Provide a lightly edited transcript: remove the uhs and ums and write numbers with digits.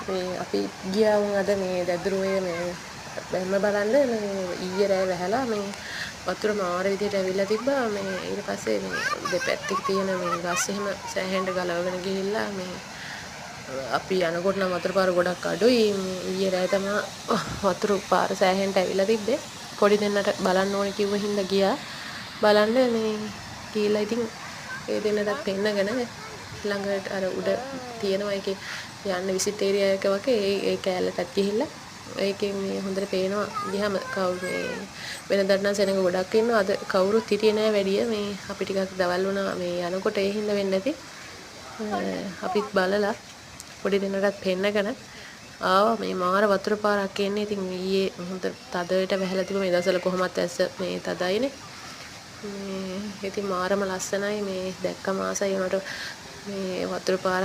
මේ අපි ගියා වුන් අද මේ දැදුරුවේ මේ බැම්ම බලන්න මේ ඊයේ රෑ වැහලා මේ වතුර මාර විදියට ඇවිල්ලා තිබ්බා මේ ඊට පස්සේ මේ දෙපැත්තක තියෙන මේ ගස් එහෙම සෑහෙන්න ගලවගෙන ගිහිල්ලා මේ අපි යනකොට නම් වතුර පාර ගොඩක් අඩුයි ඊයේ රෑ තමයි වතුර පාර සෑහෙන්න ඇවිල්ලා තිබ්බේ පොඩි දෙන්නට බලන්න ඕනේ කිව්ව හින්දා ගියා බලන්න මේ ගිහිල්ලා ඉතින් ඒ දෙන්නටත් පෙන්නගෙන ළඟට අර උඩ තියෙනවා ඒකේ යන්න විසිට් ඒරියා එක වගේ ඒ කෑල්ලටත් ගිහිල්ලා ඒකේ මේ හොඳට පේනවා ගියාම කවුරු මේ වෙනදට නම් සෙනඟ ගොඩක් ඉන්නවා අද කවුරුත් හිටියේ නෑ වැඩිය මේ අපි ටිකක් දවල් වුණා මේ යනකොට ඒ හින්දා වෙන්නේ නැති අපිත් බලලා පොඩි දෙන්නටත් පෙන්නගෙන ආවා මේ මාර වතුර පාරක් එන්නේ ඉතින් ඊයේ හොඳ තදට වැහලා තිබුණ මේ දවස්වල කොහොමත් ඇස්ස මේ තදයිනේ මේ ඉතින් මාරම ලස්සනයි මේ දැක්කම ආසයි උනට මේ වතුර පාර